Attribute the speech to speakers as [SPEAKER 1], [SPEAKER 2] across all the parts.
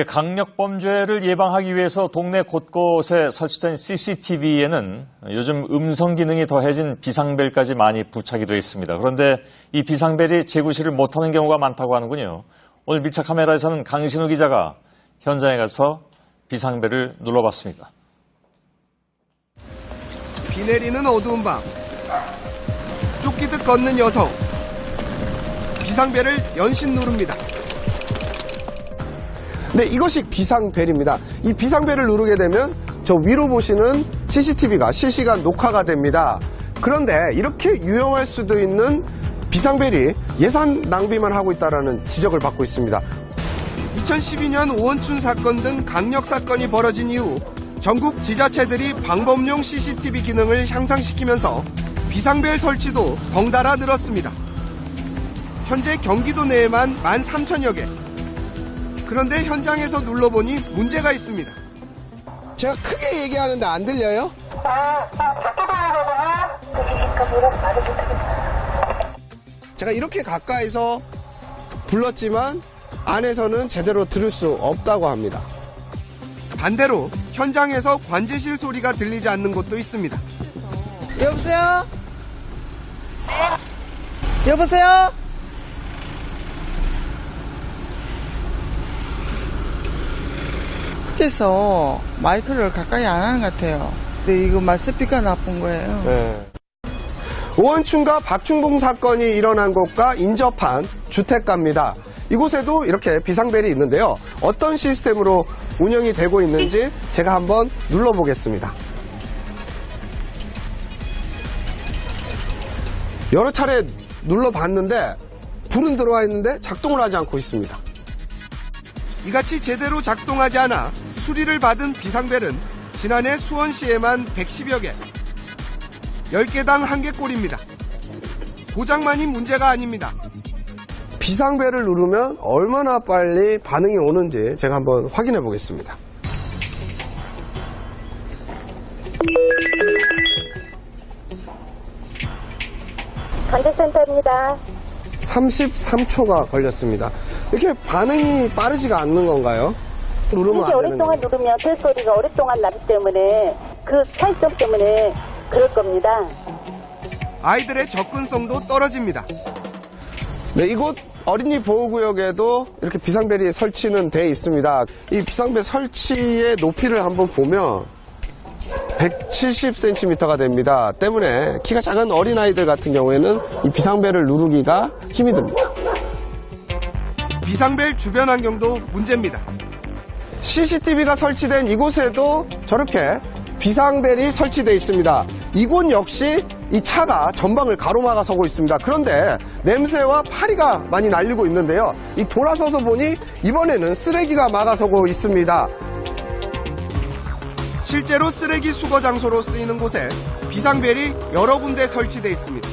[SPEAKER 1] 강력범죄를 예방하기 위해서 동네 곳곳에 설치된 CCTV에는 요즘 음성 기능이 더해진 비상벨까지 많이 부착이 되어 있습니다. 그런데 이 비상벨이 재구시를 못하는 경우가 많다고 하는군요. 오늘 밀착 카메라에서는 강신우 기자가 현장에 가서 비상벨을 눌러봤습니다.
[SPEAKER 2] 비 내리는 어두운 밤, 쫓기듯 걷는 여성, 비상벨을 연신 누릅니다. 네, 이것이 비상벨입니다. 이 비상벨을 누르게 되면 저 위로 보시는 CCTV가 실시간 녹화가 됩니다. 그런데 이렇게 유용할 수도 있는 비상벨이 예산 낭비만 하고 있다는 지적을 받고 있습니다. 2012년 오원춘 사건 등 강력 사건이 벌어진 이후 전국 지자체들이 방범용 CCTV 기능을 향상시키면서 비상벨 설치도 덩달아 늘었습니다. 현재 경기도 내에만 13,000여 개. 그런데 현장에서 눌러보니 문제가 있습니다. 제가 크게 얘기하는데 안 들려요? 제가 이렇게 가까이서 불렀지만 안에서는 제대로 들을 수 없다고 합니다. 반대로 현장에서 관제실 소리가 들리지 않는 곳도 있습니다.
[SPEAKER 3] 여보세요? 여보세요? 밖에서 마이크를 가까이 안 하는 것 같아요. 근데 이거 스피커 나쁜 거예요.
[SPEAKER 2] 네. 오원춘과 박충봉 사건이 일어난 곳과 인접한 주택가입니다. 이곳에도 이렇게 비상벨이 있는데요. 어떤 시스템으로 운영이 되고 있는지 제가 한번 눌러보겠습니다. 여러 차례 눌러봤는데 불은 들어와 있는데 작동을 하지 않고 있습니다. 이같이 제대로 작동하지 않아 수리를 받은 비상벨은 지난해 수원시에만 110여 개, 10개당 1개꼴입니다. 고장만이 문제가 아닙니다. 비상벨을 누르면 얼마나 빨리 반응이 오는지 제가 한번 확인해 보겠습니다.
[SPEAKER 4] 관제센터입니다.
[SPEAKER 2] 33초가 걸렸습니다. 이렇게 반응이 빠르지가 않는 건가요? 누르면 안 되는
[SPEAKER 4] 오랫동안 누르면 벨 소리가 오랫동안 나기 때문에 그 차이점 때문에 그럴 겁니다.
[SPEAKER 2] 아이들의 접근성도 떨어집니다. 네, 이곳 어린이 보호구역에도 이렇게 비상벨이 설치는 돼 있습니다. 이 비상벨 설치의 높이를 한번 보면 170cm가 됩니다. 때문에 키가 작은 어린아이들 같은 경우에는 이 비상벨을 누르기가 힘이 듭니다. 비상벨 주변 환경도 문제입니다. CCTV가 설치된 이곳에도 저렇게 비상벨이 설치되어 있습니다. 이곳 역시 이 차가 전방을 가로막아서고 있습니다. 그런데 냄새와 파리가 많이 날리고 있는데요. 이 돌아서서 보니 이번에는 쓰레기가 막아서고 있습니다. 실제로 쓰레기 수거 장소로 쓰이는 곳에 비상벨이 여러 군데 설치되어 있습니다.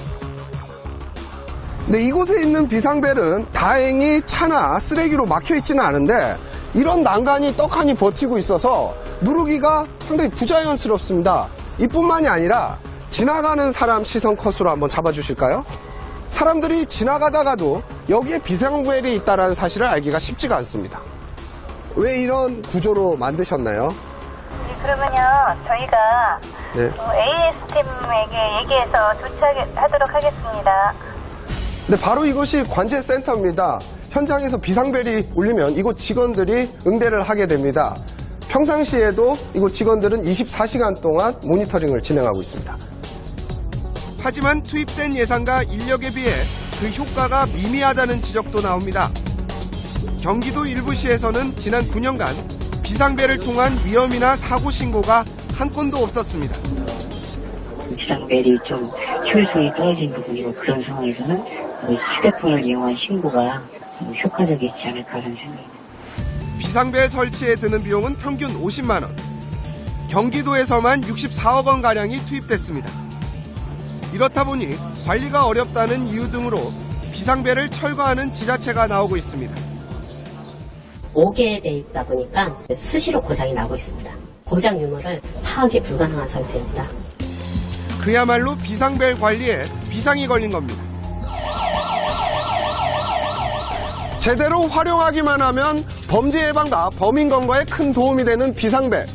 [SPEAKER 2] 근데 이곳에 있는 비상벨은 다행히 차나 쓰레기로 막혀 있지는 않은데 이런 난간이 떡하니 버티고 있어서 누르기가 상당히 부자연스럽습니다. 이뿐만이 아니라 지나가는 사람 시선 컷으로 한번 잡아주실까요? 사람들이 지나가다가도 여기에 비상벨이 있다는 사실을 알기가 쉽지가 않습니다. 왜 이런 구조로 만드셨나요?
[SPEAKER 4] 네, 그러면요 저희가 AS팀에게 얘기해서 조치하도록 하겠습니다.
[SPEAKER 2] 네, 바로 이곳이 관제센터입니다. 현장에서 비상벨이 울리면 이곳 직원들이 응대를 하게 됩니다. 평상시에도 이곳 직원들은 24시간 동안 모니터링을 진행하고 있습니다. 하지만 투입된 예산과 인력에 비해 그 효과가 미미하다는 지적도 나옵니다. 경기도 일부 시에서는 지난 9년간 비상벨을 통한 위험이나 사고 신고가 한 건도 없었습니다.
[SPEAKER 5] 비상벨이 좀 효율성이 떨어진 부분이고 그런 상황에서는 휴대폰을 이용한 신고가 효과적이지 않을까 하는 생각입니다.
[SPEAKER 2] 비상벨 설치에 드는 비용은 평균 50만 원. 경기도에서만 64억 원가량이 투입됐습니다. 이렇다 보니 관리가 어렵다는 이유 등으로 비상벨을 철거하는 지자체가 나오고 있습니다.
[SPEAKER 6] 5개에 돼 있다 보니까 수시로 고장이 나고 있습니다. 고장 유무를 파악이 불가능한 상태입니다.
[SPEAKER 2] 그야말로 비상벨 관리에 비상이 걸린 겁니다. 제대로 활용하기만 하면 범죄 예방과 범인 검거에 큰 도움이 되는 비상벨.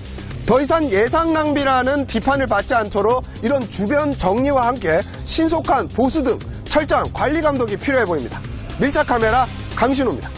[SPEAKER 2] 더 이상 예상 낭비라는 비판을 받지 않도록 이런 주변 정리와 함께 신속한 보수 등 철저한 관리 감독이 필요해 보입니다. 밀착 카메라 강신호입니다.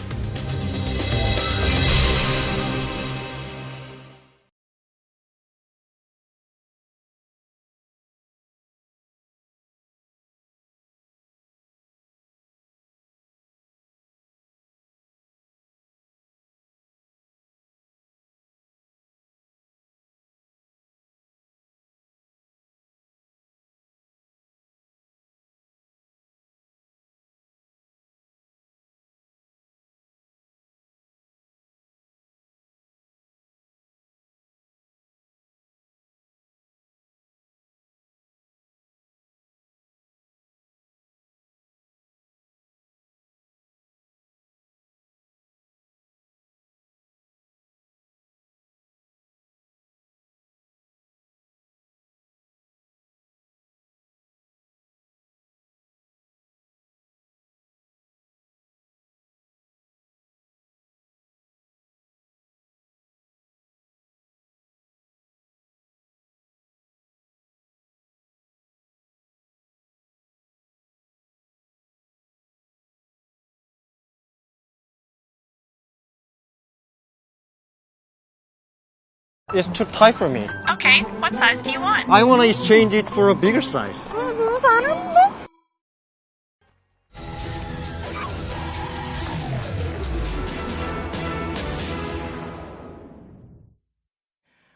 [SPEAKER 7] It's too tight for me.
[SPEAKER 8] Okay, what size do you want?
[SPEAKER 7] I want to exchange it for a bigger size.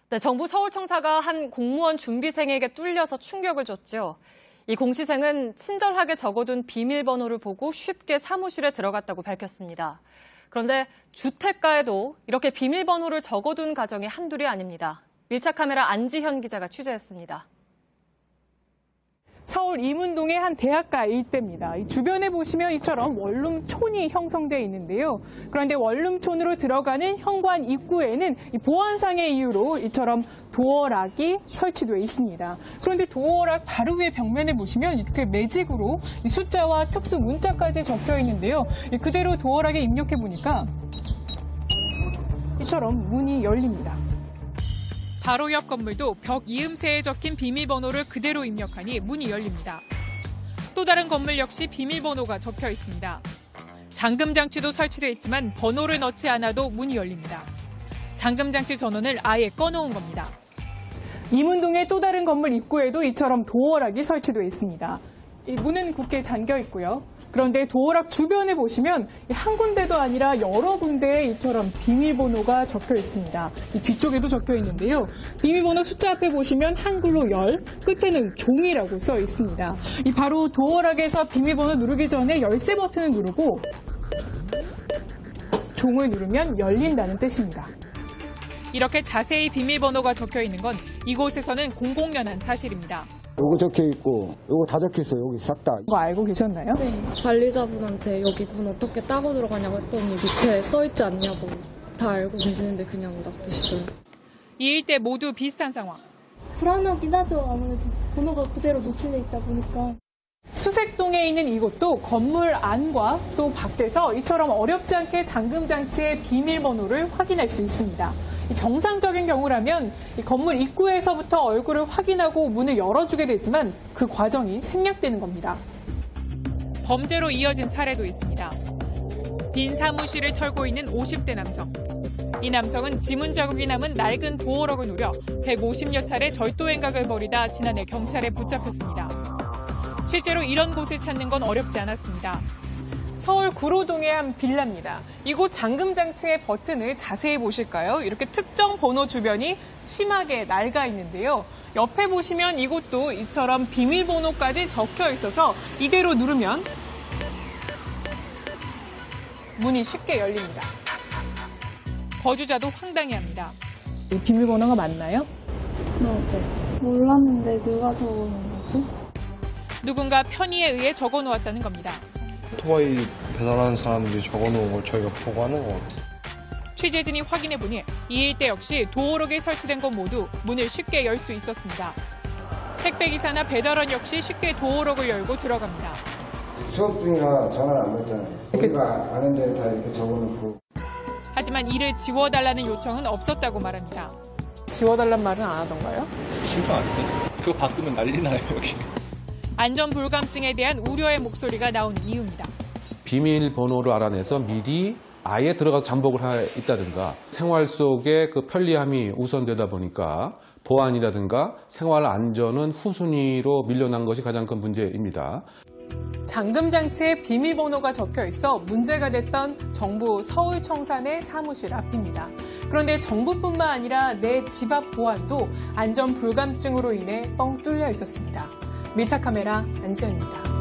[SPEAKER 9] 네, 정부 서울청사가 한 공무원 준비생에게 뚫려서 충격을 줬죠. 이 공시생은 친절하게 적어둔 비밀번호를 보고 쉽게 사무실에 들어갔다고 밝혔습니다. 그런데 주택가에도 이렇게 비밀번호를 적어둔 가정이 한둘이 아닙니다. 밀착카메라 안지현 기자가 취재했습니다.
[SPEAKER 10] 서울 이문동의 한 대학가 일대입니다. 이 주변에 보시면 이처럼 원룸촌이 형성되어 있는데요. 그런데 원룸촌으로 들어가는 현관 입구에는 이 보안상의 이유로 이처럼 도어락이 설치되어 있습니다. 그런데 도어락 바로 위에 벽면에 보시면 이렇게 매직으로 이 숫자와 특수 문자까지 적혀 있는데요. 그대로 도어락에 입력해 보니까 이처럼 문이 열립니다.
[SPEAKER 8] 바로 옆 건물도 벽 이음새에 적힌 비밀번호를 그대로 입력하니 문이 열립니다. 또 다른 건물 역시 비밀번호가 적혀 있습니다. 잠금장치도 설치되어 있지만 번호를 넣지 않아도 문이 열립니다. 잠금장치 전원을 아예 꺼놓은 겁니다.
[SPEAKER 10] 이문동의 또 다른 건물 입구에도 이처럼 도어락이 설치되어 있습니다. 이 문은 굳게 잠겨 있고요. 그런데 도어락 주변에 보시면 한 군데도 아니라 여러 군데에 이처럼 비밀번호가 적혀 있습니다. 이 뒤쪽에도 적혀 있는데요. 비밀번호 숫자 앞에 보시면 한글로 열, 끝에는 종이라고 써 있습니다. 이 바로 도어락에서 비밀번호 누르기 전에 열쇠 버튼을 누르고 종을 누르면 열린다는 뜻입니다.
[SPEAKER 8] 이렇게 자세히 비밀번호가 적혀 있는 건 이곳에서는 공공연한 사실입니다.
[SPEAKER 11] 요거 적혀 있고 요거 다 적혀 있어요. 여기 싹 다.
[SPEAKER 10] 이거 알고 계셨나요?
[SPEAKER 12] 네. 관리자분한테 여기 문 어떻게 따고 들어가냐고 했더니 밑에 써있지 않냐고 다 알고 계시는데 그냥 놔두시더라고요.
[SPEAKER 8] 이 일대 모두 비슷한 상황.
[SPEAKER 13] 불안하긴 하죠. 아무래도 번호가 그대로 노출돼 있다 보니까.
[SPEAKER 10] 수색동에 있는 이곳도 건물 안과 또 밖에서 이처럼 어렵지 않게 잠금장치의 비밀번호를 확인할 수 있습니다. 정상적인 경우라면 이 건물 입구에서부터 얼굴을 확인하고 문을 열어주게 되지만 그 과정이 생략되는 겁니다.
[SPEAKER 8] 범죄로 이어진 사례도 있습니다. 빈 사무실을 털고 있는 50대 남성. 이 남성은 지문 자국이 남은 낡은 도어락을 노려 150여 차례 절도 행각을 벌이다 지난해 경찰에 붙잡혔습니다. 실제로 이런 곳을 찾는 건 어렵지 않았습니다.
[SPEAKER 10] 서울 구로동의 한 빌라입니다. 이곳 잠금장치의 버튼을 자세히 보실까요? 이렇게 특정 번호 주변이 심하게 낡아 있는데요. 옆에 보시면 이곳도 이처럼 비밀번호까지 적혀 있어서 이대로 누르면 문이 쉽게 열립니다.
[SPEAKER 8] 거주자도 황당해합니다.
[SPEAKER 10] 이 비밀번호가 맞나요?
[SPEAKER 13] 네. 몰랐는데 누가 적어놓은 거지?
[SPEAKER 8] 누군가 편의에 의해 적어놓았다는 겁니다.
[SPEAKER 14] 오토바이 배달하는 사람들이 적어놓은 걸 저희가 보고 하는 것 같아요.
[SPEAKER 8] 취재진이 확인해보니 이 일대 역시 도어락에 설치된 건 모두 문을 쉽게 열 수 있었습니다. 택배기사나 배달원 역시 쉽게 도어락을 열고 들어갑니다.
[SPEAKER 11] 수업 중이라 전화를 안 받잖아요. 우리가 아는 데를 다 이렇게 적어놓고.
[SPEAKER 8] 하지만 이를 지워달라는 요청은 없었다고 말합니다.
[SPEAKER 10] 지워달란 말은 안 하던가요?
[SPEAKER 15] 신경 안 써요. 그거 바꾸면 난리 나요, 여기.
[SPEAKER 8] 안전 불감증에 대한 우려의 목소리가 나온 이유입니다.
[SPEAKER 16] 비밀번호를 알아내서 미리 아예 들어가서 잠복을 있다든가 생활 속에 그 편리함이 우선되다 보니까 보안이라든가 생활 안전은 후순위로 밀려난 것이 가장 큰 문제입니다.
[SPEAKER 10] 잠금 장치에 비밀번호가 적혀 있어 문제가 됐던 정부 서울청산의 사무실 앞입니다. 그런데 정부뿐만 아니라 내 집 앞 보안도 안전 불감증으로 인해 뻥 뚫려 있었습니다. 밀착 카메라 안지연입니다.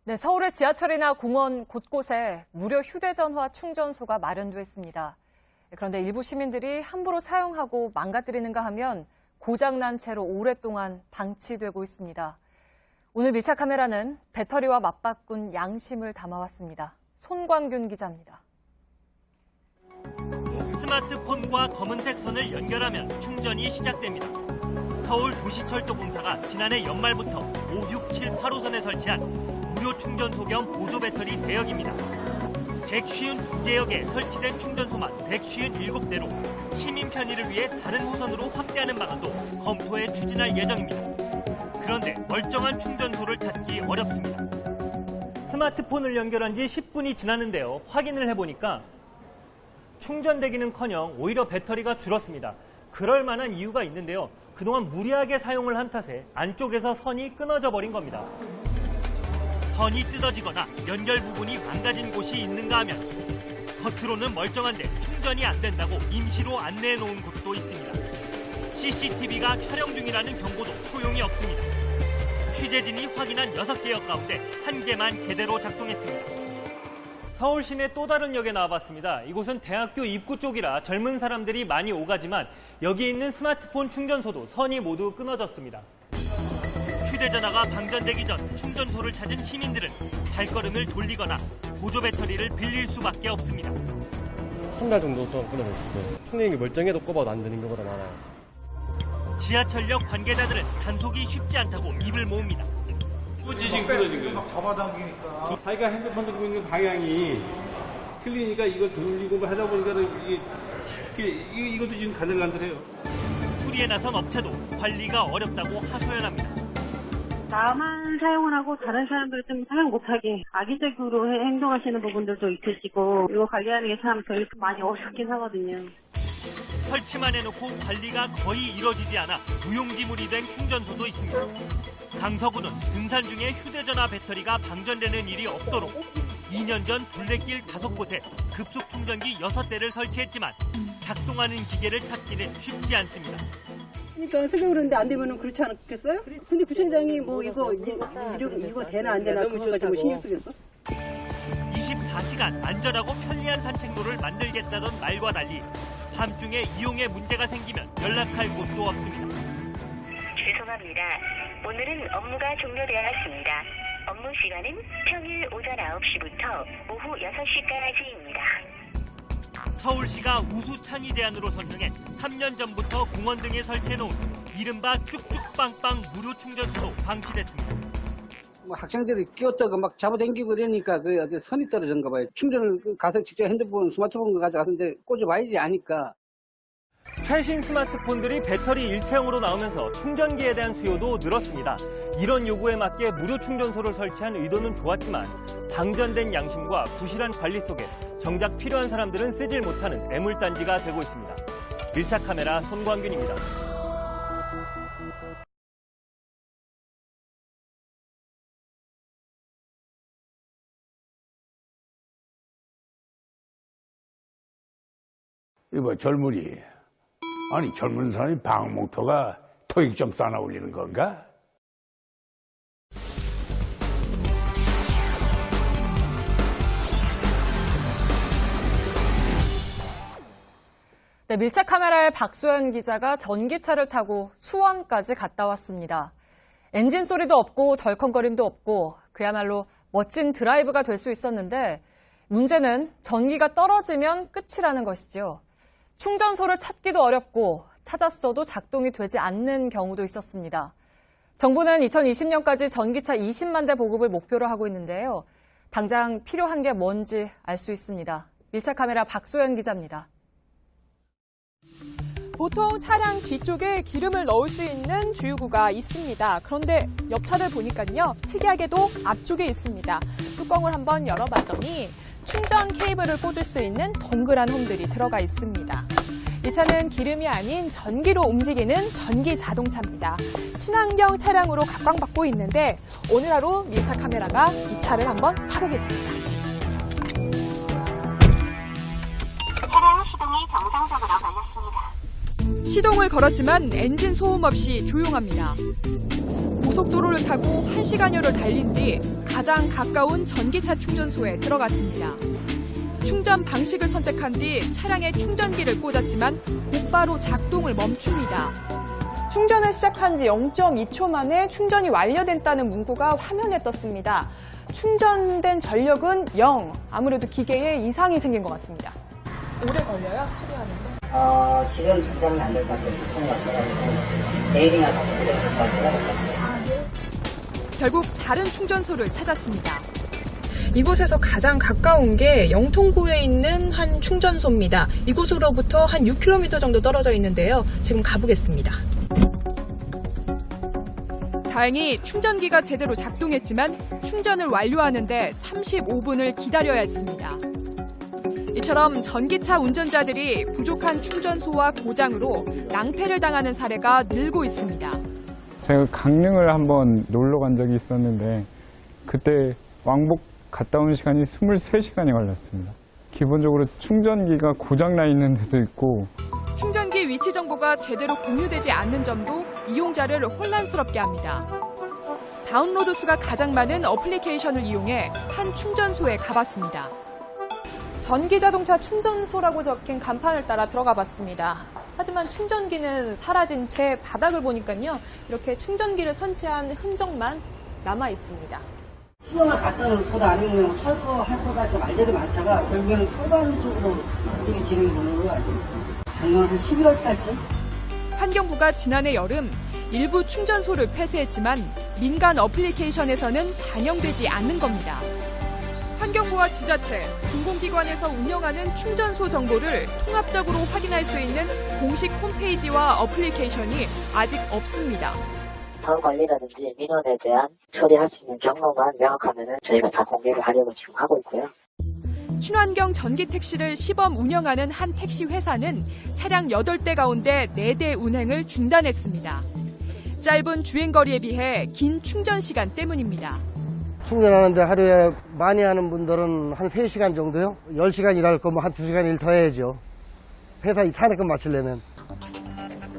[SPEAKER 9] 네, 서울의 지하철이나 공원 곳곳에 무료 휴대전화 충전소가 마련돼 있습니다. 그런데 일부 시민들이 함부로 사용하고 망가뜨리는가 하면 고장난 채로 오랫동안 방치되고 있습니다. 오늘 밀착 카메라는 배터리와 맞바꾼 양심을 담아왔습니다. 손광균 기자입니다.
[SPEAKER 17] 스마트폰과 검은색 선을 연결하면 충전이 시작됩니다. 서울 도시철도공사가 지난해 연말부터 5, 6, 7, 8호선에 설치한 무료 충전소 겸 보조 배터리 대역입니다. 152개역에 설치된 충전소만 157대로 시민 편의를 위해 다른 호선으로 확대하는 방안도 검토해 추진할 예정입니다. 그런데 멀쩡한 충전소를 찾기 어렵습니다. 스마트폰을 연결한 지 10분이 지났는데요. 확인을 해보니까 충전되기는커녕 오히려 배터리가 줄었습니다. 그럴 만한 이유가 있는데요. 그동안 무리하게 사용을 한 탓에 안쪽에서 선이 끊어져 버린 겁니다. 선이 뜯어지거나 연결 부분이 망가진 곳이 있는가 하면 겉으로는 멀쩡한데 충전이 안 된다고 임시로 안내해 놓은 곳도 있습니다. CCTV가 촬영 중이라는 경고도 소용이 없습니다. 취재진이 확인한 6개역 가운데 1개만 제대로 작동했습니다. 서울 시내 또 다른 역에 나와봤습니다. 이곳은 대학교 입구 쪽이라 젊은 사람들이 많이 오가지만 여기 있는 스마트폰 충전소도 선이 모두 끊어졌습니다. 휴대전화가 방전되기 전 충전소를 찾은 시민들은 발걸음을 돌리거나 보조 배터리를 빌릴 수밖에 없습니다.
[SPEAKER 14] 한 달 정도 동안 끊어졌어요. 충전기 멀쩡해도 꼽아도 안 되는 경우가 많아요.
[SPEAKER 17] 지하철역 관계자들은 단속이 쉽지 않다고 입을 모읍니다.
[SPEAKER 18] 지금 끊어진 거예요. 잡아당기니까. 자기가 핸드폰 들고 있는 방향이 틀리니까 이걸 돌리고 하다 보니까 이것도 지금 가늘가늘해요.
[SPEAKER 17] 수리에 나선 업체도 관리가 어렵다고 하소연합니다.
[SPEAKER 19] 나만 사용을 하고 다른 사람들 좀 사용 못하게 악의적으로 행동하시는 부분들도 있으시고 이거 관리하는 게 참 저희 많이 어렵긴 하거든요.
[SPEAKER 17] 설치만 해놓고 관리가 거의 이뤄지지 않아 무용지물이 된 충전소도 있습니다. 강서구는 등산 중에 휴대전화 배터리가 방전되는 일이 없도록 2년 전 둘레길 5곳에 급속 충전기 6대를 설치했지만 작동하는 기계를 찾기는 쉽지 않습니다.
[SPEAKER 20] 그러니까 쓰려고 그러는데 안 되면 그렇지 않겠어요? 근데 구청장이 뭐 이거 되나 안 되나 그거까지 뭐 신경 쓰겠어?
[SPEAKER 17] 24시간 안전하고 편리한 산책로를 만들겠다던 말과 달리 밤중에 이용에 문제가 생기면 연락할 곳도 없습니다.
[SPEAKER 21] 죄송합니다. 오늘은 업무가 종료되었습니다. 업무 시간은 평일 오전 9시부터 오후 6시까지입니다.
[SPEAKER 17] 서울시가 우수 창의 제안으로 선정해 3년 전부터 공원 등에 설치해놓은 이른바 쭉쭉빵빵 무료 충전소도 방치됐습니다.
[SPEAKER 22] 뭐 학생들이 끼웠다가 막 잡아당기고 이러니까 그 어디 선이 떨어졌는가 봐요. 충전을 가서 직접 핸드폰, 스마트폰 가져가서는데 꽂아봐야지 아니까.
[SPEAKER 17] 최신 스마트폰들이 배터리 일체형으로 나오면서 충전기에 대한 수요도 늘었습니다. 이런 요구에 맞게 무료 충전소를 설치한 의도는 좋았지만 방전된 양심과 부실한 관리 속에 정작 필요한 사람들은 쓰질 못하는 애물단지가 되고 있습니다. 밀착 카메라 손광균입니다.
[SPEAKER 23] 이거 젊은이. 아니 젊은 사람이 방학 목표가 토익 점수 하나 올리는 건가?
[SPEAKER 9] 네, 밀착 카메라의 박소연 기자가 전기차를 타고 수원까지 갔다 왔습니다. 엔진 소리도 없고 덜컹거림도 없고 그야말로 멋진 드라이브가 될 수 있었는데 문제는 전기가 떨어지면 끝이라는 것이죠. 충전소를 찾기도 어렵고 찾았어도 작동이 되지 않는 경우도 있었습니다. 정부는 2020년까지 전기차 20만 대 보급을 목표로 하고 있는데요. 당장 필요한 게 뭔지 알 수 있습니다. 밀착 카메라 박소연 기자입니다.
[SPEAKER 24] 보통 차량 뒤쪽에 기름을 넣을 수 있는 주유구가 있습니다. 그런데 옆차를 보니까요, 특이하게도 앞쪽에 있습니다. 뚜껑을 한번 열어봤더니 충전 케이블을 꽂을 수 있는 동그란 홈들이 들어가 있습니다. 이 차는 기름이 아닌 전기로 움직이는 전기 자동차입니다. 친환경 차량으로 각광받고 있는데 오늘 하루 밀착 카메라가 이 차를 한번 타보겠습니다.
[SPEAKER 21] 차량 시동이 정상적으로 걸렸습니다.
[SPEAKER 24] 시동을 걸었지만 엔진 소음 없이 조용합니다. 고속도로를 타고 1시간여를 달린 뒤 가장 가까운 전기차 충전소에 들어갔습니다. 충전 방식을 선택한 뒤 차량에 충전기를 꽂았지만 곧바로 작동을 멈춥니다. 충전을 시작한 지 0.2초 만에 충전이 완료됐다는 문구가 화면에 떴습니다. 충전된 전력은 0. 아무래도 기계에 이상이 생긴 것 같습니다. 오래 걸려요? 수리하는데?
[SPEAKER 5] 지금 당장은 안 될 것 같아요. 부품이 없어가지고 내일이나 다시 될 것 같아요.
[SPEAKER 24] 결국 다른 충전소를 찾았습니다. 이곳에서 가장 가까운 게 영통구에 있는 한 충전소입니다. 이곳으로부터 한 6km 정도 떨어져 있는데요. 지금 가보겠습니다. 다행히 충전기가 제대로 작동했지만 충전을 완료하는데 35분을 기다려야 했습니다. 이처럼 전기차 운전자들이 부족한 충전소와 고장으로 낭패를 당하는 사례가 늘고 있습니다.
[SPEAKER 25] 제가 강릉을 한번 놀러 간 적이 있었는데 그때 왕복 갔다 온 시간이 23시간이 걸렸습니다. 기본적으로 충전기가 고장나 있는 데도 있고
[SPEAKER 24] 충전기 위치 정보가 제대로 공유되지 않는 점도 이용자를 혼란스럽게 합니다. 다운로드 수가 가장 많은 어플리케이션을 이용해 한 충전소에 가봤습니다. 전기자동차 충전소라고 적힌 간판을 따라 들어가 봤습니다. 하지만 충전기는 사라진 채 바닥을 보니까요. 이렇게 충전기를 설치한 흔적만 남아 있습니다.
[SPEAKER 22] 시험을 갖다 놓고 아니면 철거할 거다 이렇게 말들이 많다가 결국에는 철거하는 쪽으로 이게 진행되는 걸로 알고 있습니다. 작년 한 11월 달쯤.
[SPEAKER 24] 환경부가 지난해 여름 일부 충전소를 폐쇄했지만 민간 어플리케이션에서는 반영되지 않는 겁니다. 환경부와 지자체, 공공기관에서 운영하는 충전소 정보를 통합적으로 확인할 수 있는 공식 홈페이지와 어플리케이션이 아직 없습니다.
[SPEAKER 5] 사후 관리라든지 민원에 대한 처리할 수 있는 경로만 명확하면은 저희가 다 공개를 하려고 지금 하고 있고요.
[SPEAKER 24] 친환경 전기 택시를 시범 운영하는 한 택시 회사는 차량 8대 가운데 4대 운행을 중단했습니다. 짧은 주행거리에 비해 긴 충전 시간 때문입니다.
[SPEAKER 1] 충전하는데 하루에 많이 하는 분들은 한 3시간 정도요? 10시간 일할 거면 한 2시간 일 더 해야죠. 회사 탄핵금 마치려면.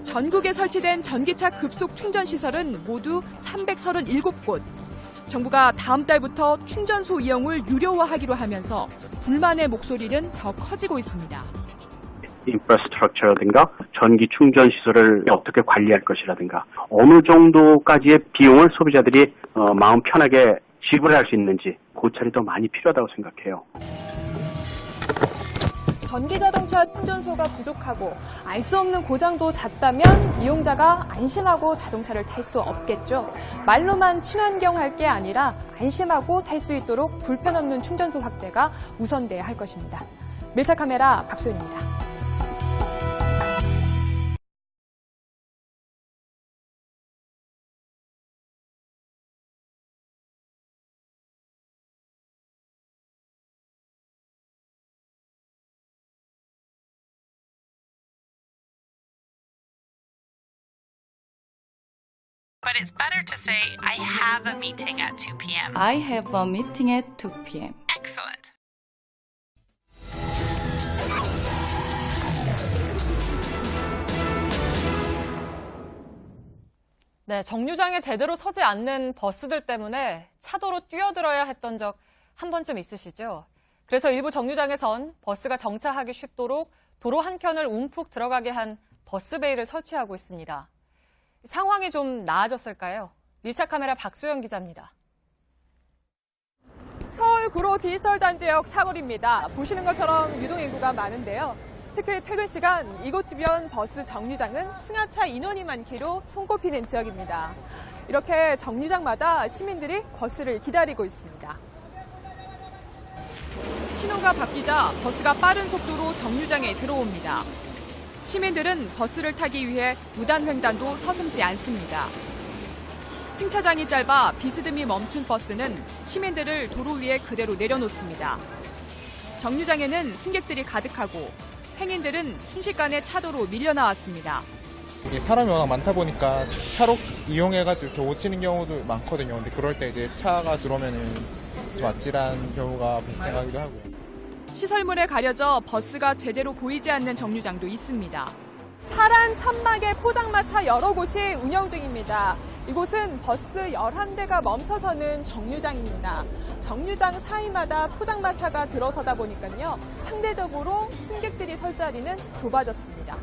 [SPEAKER 24] 전국에 설치된 전기차 급속 충전 시설은 모두 337곳. 정부가 다음 달부터 충전소 이용을 유료화하기로 하면서 불만의 목소리는 더 커지고 있습니다.
[SPEAKER 2] 인프라스트럭처라든가 전기 충전 시설을 어떻게 관리할 것이라든가 어느 정도까지의 비용을 소비자들이 마음 편하게 지불할 수 있는지 고찰이 더 많이 필요하다고 생각해요.
[SPEAKER 3] 전기자동차 충전소가 부족하고 알 수 없는 고장도 잦다면 이용자가 안심하고 자동차를 탈 수 없겠죠. 말로만 친환경 할 게 아니라 안심하고 탈 수 있도록 불편 없는 충전소 확대가 우선돼야 할 것입니다. 밀착카메라 박소연입니다.
[SPEAKER 4] But it's better to say, I have a meeting at 2 p.m.
[SPEAKER 6] I have a meeting at 2 p.m.
[SPEAKER 4] Excellent.
[SPEAKER 9] 네, 정류장에 제대로 서지 않는 버스들 때문에 차도로 뛰어들어야 했던 적 한 번쯤 있으시죠? 그래서 일부 정류장에선 버스가 정차하기 쉽도록 도로 한켠을 움푹 들어가게 한 버스베이를 설치하고 있습니다. 상황이 좀 나아졌을까요? 밀착카메라 박소영 기자입니다.
[SPEAKER 24] 서울 구로 디지털 단지역 사거리입니다. 보시는 것처럼 유동인구가 많은데요. 특히 퇴근 시간 이곳 주변 버스 정류장은 승하차 인원이 많기로 손꼽히는 지역입니다. 이렇게 정류장마다 시민들이 버스를 기다리고 있습니다. 신호가 바뀌자 버스가 빠른 속도로 정류장에 들어옵니다. 시민들은 버스를 타기 위해 무단횡단도 서슴지 않습니다. 승차장이 짧아 비스듬히 멈춘 버스는 시민들을 도로 위에 그대로 내려놓습니다. 정류장에는 승객들이 가득하고 행인들은 순식간에 차도로 밀려나왔습니다.
[SPEAKER 26] 이게 사람이 워낙 많다 보니까 차로 이용해가지고 이렇게 오시는 경우도 많거든요. 근데 그럴 때 이제 차가 들어오면은 좀 아찔한 경우가 발생하기도 하고요.
[SPEAKER 24] 시설물에 가려져 버스가 제대로 보이지 않는 정류장도 있습니다. 파란 천막의 포장마차 여러 곳이 운영 중입니다. 이곳은 버스 11대가 멈춰서는 정류장입니다. 정류장 사이마다 포장마차가 들어서다 보니까요. 상대적으로 승객들이 설 자리는 좁아졌습니다.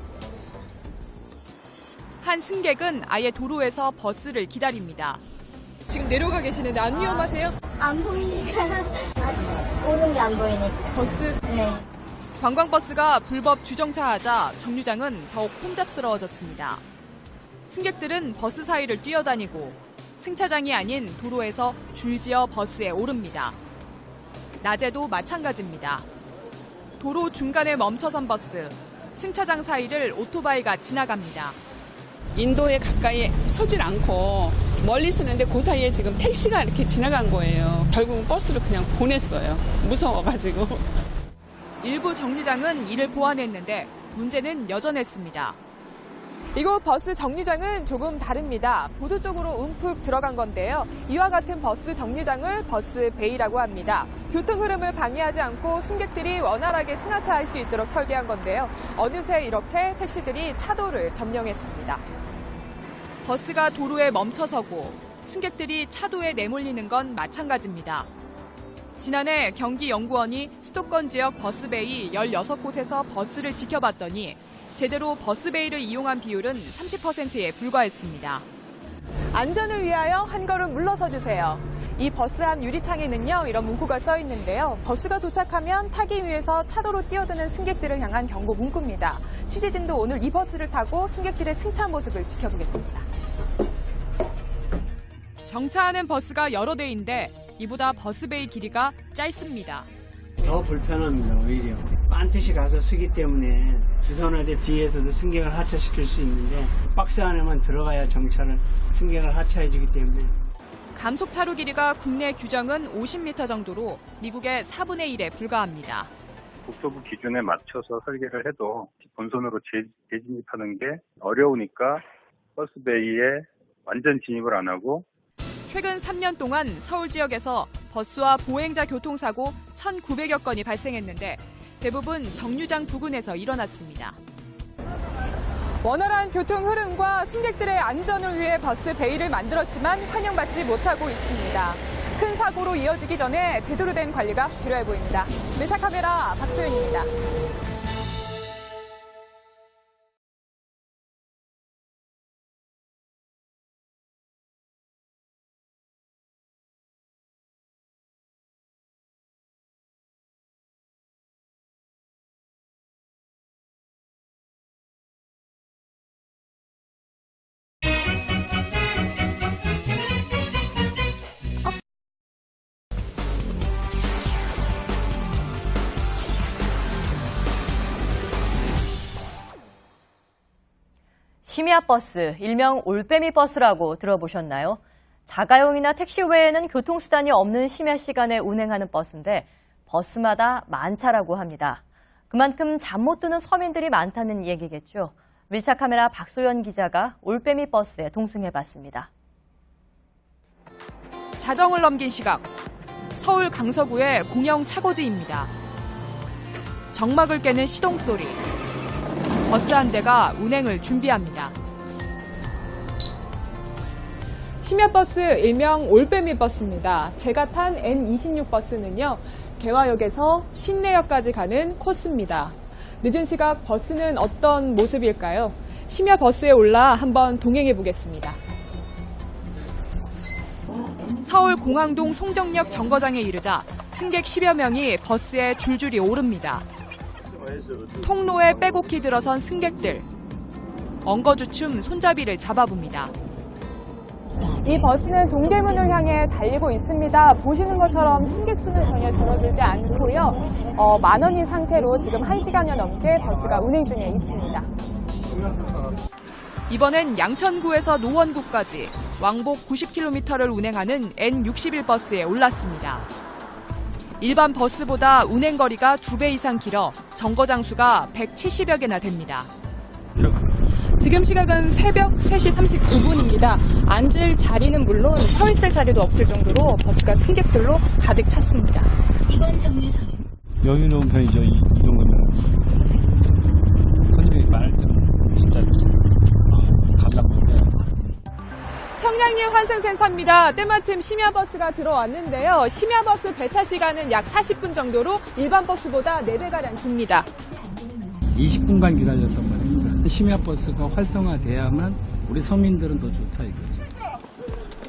[SPEAKER 24] 한 승객은 아예 도로에서 버스를 기다립니다. 지금 내려가 계시는데 안 위험하세요?
[SPEAKER 27] 안 보이니까. 오는 게 안 보이니까.
[SPEAKER 24] 버스?
[SPEAKER 27] 네.
[SPEAKER 24] 관광버스가 불법 주정차하자 정류장은 더욱 혼잡스러워졌습니다. 승객들은 버스 사이를 뛰어다니고 승차장이 아닌 도로에서 줄지어 버스에 오릅니다. 낮에도 마찬가지입니다. 도로 중간에 멈춰선 버스, 승차장 사이를 오토바이가 지나갑니다.
[SPEAKER 28] 인도에 가까이 서질 않고 멀리 서는데 그 사이에 지금 택시가 이렇게 지나간 거예요. 결국은 버스를 그냥 보냈어요. 무서워가지고.
[SPEAKER 24] 일부 정류장은 이를 보완했는데 문제는 여전했습니다. 이곳 버스 정류장은 조금 다릅니다. 보도 쪽으로 움푹 들어간 건데요. 이와 같은 버스 정류장을 버스 베이라고 합니다. 교통 흐름을 방해하지 않고 승객들이 원활하게 승하차할 수 있도록 설계한 건데요. 어느새 이렇게 택시들이 차도를 점령했습니다. 버스가 도로에 멈춰서고 승객들이 차도에 내몰리는 건 마찬가지입니다. 지난해 경기연구원이 수도권 지역 버스베이 16곳에서 버스를 지켜봤더니 제대로 버스베이를 이용한 비율은 30%에 불과했습니다. 안전을 위하여 한 걸음 물러서 주세요. 이 버스 앞 유리창에는요, 이런 문구가 써 있는데요. 버스가 도착하면 타기 위해서 차도로 뛰어드는 승객들을 향한 경고 문구입니다. 취재진도 오늘 이 버스를 타고 승객들의 승차 모습을 지켜보겠습니다. 정차하는 버스가 여러 대인데 이보다 버스베이 길이가 짧습니다.
[SPEAKER 29] 더 불편합니다, 오히려.
[SPEAKER 7] 반드시 가서 쓰기 때문에 주선화대 뒤에서도 승객을 하차시킬 수 있는데 박스 안에만 들어가야 정차를 승객을 하차해주기 때문에
[SPEAKER 24] 감속 차로 길이가 국내 규정은 50m 정도로 미국의 4분의 1에 불과합니다.
[SPEAKER 8] 국토부 기준에 맞춰서 설계를 해도 본선으로 재진입하는 게 어려우니까 버스베이에 완전 진입을 안 하고
[SPEAKER 24] 최근 3년 동안 서울 지역에서 버스와 보행자 교통사고 1,900여 건이 발생했는데 대부분 정류장 부근에서 일어났습니다.
[SPEAKER 3] 원활한 교통 흐름과 승객들의 안전을 위해 버스 베이를 만들었지만 환영받지 못하고 있습니다. 큰 사고로 이어지기 전에 제대로 된 관리가 필요해 보입니다. 밀착 카메라 박소연입니다.
[SPEAKER 10] 심야버스, 일명 올빼미 버스라고 들어보셨나요? 자가용이나 택시 외에는 교통수단이 없는 심야 시간에 운행하는 버스인데 버스마다 만차라고 합니다. 그만큼 잠 못 드는 서민들이 많다는 얘기겠죠. 밀착카메라 박소연 기자가 올빼미 버스에 동승해봤습니다.
[SPEAKER 24] 자정을 넘긴 시각, 서울 강서구의 공영 차고지입니다. 정막을 깨는 시동 소리. 버스 한 대가 운행을 준비합니다.
[SPEAKER 3] 심야버스 일명 올빼미 버스입니다. 제가 탄 N26 버스는요. 개화역에서 신내역까지 가는 코스입니다. 늦은 시각 버스는 어떤 모습일까요? 심야버스에 올라 한번 동행해 보겠습니다. 서울 공항동 송정역 정거장에 이르자 승객 10여 명이 버스에 줄줄이 오릅니다. 통로에 빼곡히 들어선 승객들. 엉거주춤 손잡이를 잡아봅니다. 이 버스는 동대문을 향해 달리고 있습니다. 보시는 것처럼 승객 수는 전혀 줄어들지 않고요. 만원인 상태로 지금 1시간여 넘게 버스가 운행 중에 있습니다.
[SPEAKER 24] 이번엔 양천구에서 노원구까지 왕복 90km를 운행하는 N61 버스에 올랐습니다. 일반 버스보다 운행거리가 2배 이상 길어 정거장 수가 170여 개나 됩니다.
[SPEAKER 3] 지금 시각은 새벽 3시 39분입니다. 앉을 자리는 물론 서 있을 자리도 없을 정도로 버스가 승객들로 가득 찼습니다.
[SPEAKER 11] 여유로운 편이죠. 이 정도면. 손님이 많을 때는 진짜 갈라보는데.
[SPEAKER 3] 청량리 환승센터입니다. 때마침 심야버스가 들어왔는데요. 심야버스 배차 시간은 약 40분 정도로 일반 버스보다 4배가량 깁니다.
[SPEAKER 12] 20분간 기다렸단 말입니다. 심야버스가 활성화돼야만 우리 서민들은 더 좋다 이거죠.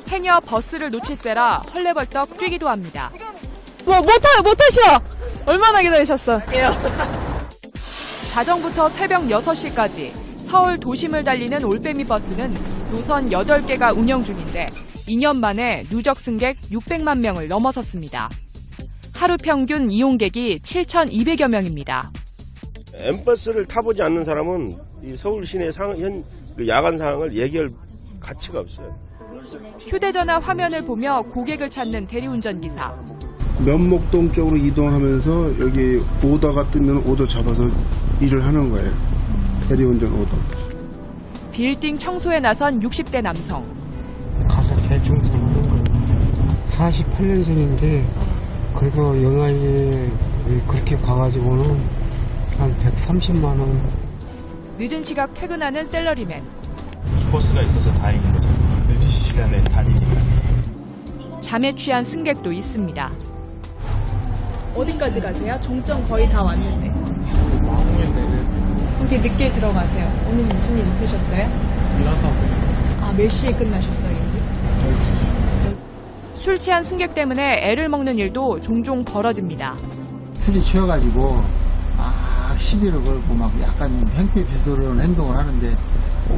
[SPEAKER 24] 행여 버스를 놓칠세라 헐레벌떡 뛰기도 합니다.
[SPEAKER 3] 못 타셔! 얼마나 기다리셨어요?
[SPEAKER 24] 자정부터 새벽 6시까지 서울 도심을 달리는 올빼미 버스는 노선 8개가 운영 중인데 2년 만에 누적 승객 600만 명을 넘어섰습니다. 하루 평균 이용객이 7,200여 명입니다.
[SPEAKER 13] M버스를 타보지 않는 사람은 이 서울 시내 야간 상황을 얘기할 가치가 없어요.
[SPEAKER 24] 휴대전화 화면을 보며 고객을 찾는 대리운전기사.
[SPEAKER 15] 면목동 쪽으로 이동하면서 여기 오더가 뜨면 오더 잡아서 일을 하는 거예요. 대리운전 오더.
[SPEAKER 24] 빌딩 청소에 나선 60대 남성.
[SPEAKER 16] 가서 대청소는 48년생인데 그래도 영화에 그렇게 가가지고는 한 130만 원.
[SPEAKER 24] 늦은 시각 퇴근하는 셀러리맨.
[SPEAKER 29] 이 버스가 있어서 다행인 거죠. 늦은 시간에 다니니까.
[SPEAKER 24] 잠에 취한 승객도 있습니다.
[SPEAKER 3] 어디까지 가세요? 종점 거의 다 왔는데. 이렇게 늦게 들어가세요. 오늘 무슨 일 있으셨어요? 몇 시에 끝나셨어요?
[SPEAKER 24] 술 취한 승객 때문에 애를 먹는 일도 종종 벌어집니다.
[SPEAKER 30] 술이 취해가지고 시비를 걸고 막 약간 행패비스러운 행동을 하는데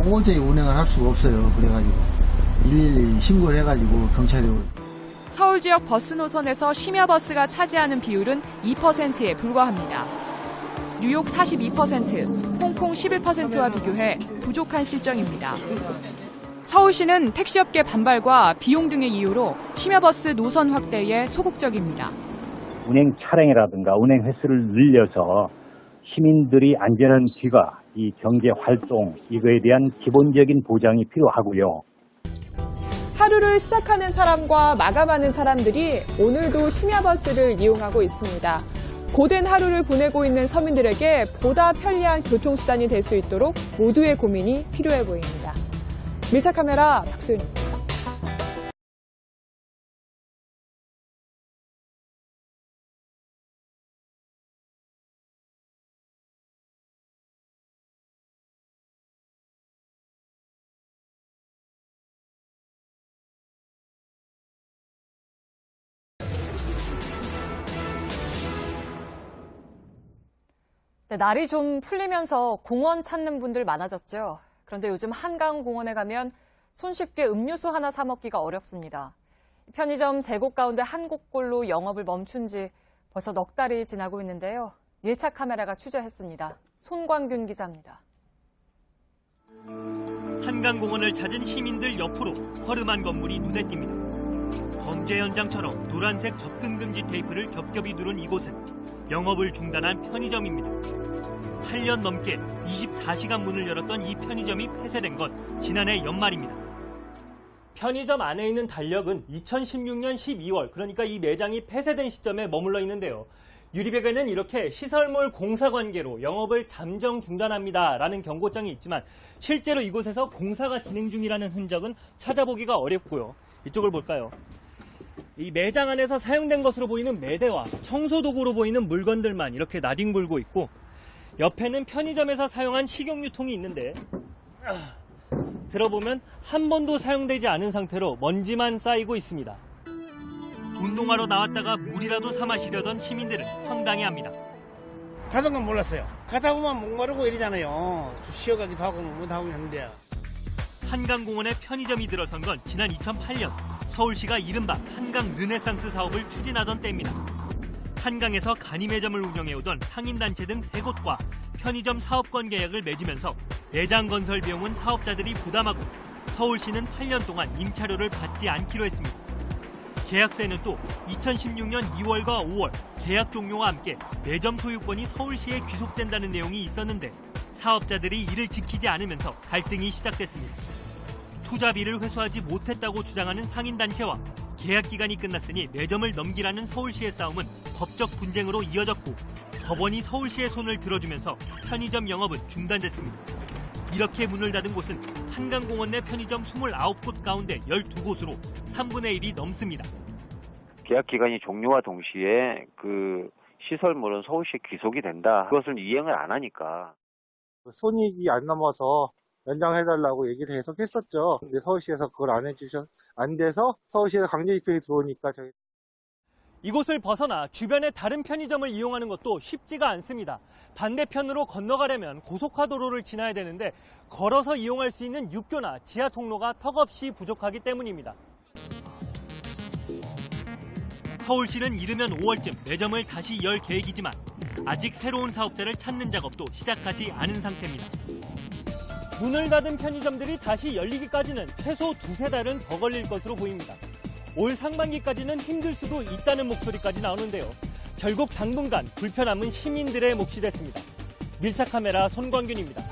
[SPEAKER 30] 온전히 운행을 할 수가 없어요. 그래가지고 112 신고를 해가지고 경찰이.
[SPEAKER 24] 서울 지역 버스 노선에서 심야버스가 차지하는 비율은 2%에 불과합니다. 뉴욕 42%, 홍콩 11%와 비교해 부족한 실정입니다. 서울시는 택시업계 반발과 비용 등의 이유로 심야버스 노선 확대에 소극적입니다.
[SPEAKER 5] 운행 차량이라든가 운행 횟수를 늘려서 시민들이 안전한 귀가, 이 경제 활동, 이거에 대한 기본적인 보장이 필요하고요.
[SPEAKER 24] 하루를 시작하는 사람과 마감하는 사람들이 오늘도 심야버스를 이용하고 있습니다. 고된 하루를 보내고 있는 서민들에게 보다 편리한 교통수단이 될 수 있도록 모두의 고민이 필요해 보입니다. 밀착카메라 박소연입니다.
[SPEAKER 10] 네, 날이 좀 풀리면서 공원 찾는 분들 많아졌죠. 그런데 요즘 한강공원에 가면 손쉽게 음료수 하나 사 먹기가 어렵습니다. 편의점 3곳 가운데 한 곳꼴로 영업을 멈춘 지 벌써 넉 달이 지나고 있는데요. 밀착 카메라가 취재했습니다. 손광균 기자입니다.
[SPEAKER 14] 한강공원을 찾은 시민들 옆으로 허름한 건물이 눈에 띕니다. 범죄 현장처럼 노란색 접근 금지 테이프를 겹겹이 두른 이곳은 영업을 중단한 편의점입니다. 8년 넘게 24시간 문을 열었던 이 편의점이 폐쇄된 건 지난해 연말입니다.
[SPEAKER 17] 편의점 안에 있는 달력은 2016년 12월, 그러니까 이 매장이 폐쇄된 시점에 머물러 있는데요. 유리벽에는 이렇게 시설물 공사 관계로 영업을 잠정 중단합니다라는 경고장이 있지만 실제로 이곳에서 공사가 진행 중이라는 흔적은 찾아보기가 어렵고요. 이쪽을 볼까요? 이 매장 안에서 사용된 것으로 보이는 매대와 청소도구로 보이는 물건들만 이렇게 나뒹굴고 있고, 옆에는 편의점에서 사용한 식용유통이 있는데 들어보면 한 번도 사용되지 않은 상태로 먼지만 쌓이고 있습니다. 운동하러 나왔다가 물이라도 사 마시려던 시민들은 황당해합니다.
[SPEAKER 18] 가던 건 몰랐어요. 가다 보면 목마르고 이러잖아요. 쉬어가기도 하고 못하고 했는데.
[SPEAKER 14] 한강공원에 편의점이 들어선 건 지난 2008년 서울시가 이른바 한강 르네상스 사업을 추진하던 때입니다. 한강에서 간이매점을 운영해오던 상인단체 등 3곳과 편의점 사업권 계약을 맺으면서 매장 건설 비용은 사업자들이 부담하고 서울시는 8년 동안 임차료를 받지 않기로 했습니다. 계약세는 또 2016년 2월과 5월 계약 종료와 함께 매점 소유권이 서울시에 귀속된다는 내용이 있었는데 사업자들이 이를 지키지 않으면서 갈등이 시작됐습니다. 투자비를 회수하지 못했다고 주장하는 상인단체와 계약 기간이 끝났으니 매점을 넘기라는 서울시의 싸움은 법적 분쟁으로 이어졌고 법원이 서울시의 손을 들어주면서 편의점 영업은 중단됐습니다. 이렇게 문을 닫은 곳은 한강공원 내 편의점 29곳 가운데 12곳으로 3분의 1이 넘습니다.
[SPEAKER 19] 계약 기간이 종료와 동시에 그 시설물은 서울시에 귀속이 된다. 그것을 이행을 안 하니까.
[SPEAKER 20] 손익이 안 넘어서 연장해달라고 얘기를 계속 했었죠. 근데 서울시에서 그걸 안 돼서 서울시에서 강제 입법이 들어오니까 저희.
[SPEAKER 17] 이곳을 벗어나 주변의 다른 편의점을 이용하는 것도 쉽지가 않습니다. 반대편으로 건너가려면 고속화도로를 지나야 되는데 걸어서 이용할 수 있는 육교나 지하 통로가 턱없이 부족하기 때문입니다.
[SPEAKER 14] 서울시는 이르면 5월쯤 매점을 다시 열 계획이지만 아직 새로운 사업자를 찾는 작업도 시작하지 않은 상태입니다.
[SPEAKER 17] 문을 닫은 편의점들이 다시 열리기까지는 최소 2-3달은 더 걸릴 것으로 보입니다. 올 상반기까지는 힘들 수도 있다는 목소리까지 나오는데요. 결국 당분간 불편함은 시민들의 몫이 됐습니다. 밀착 카메라 손광균입니다.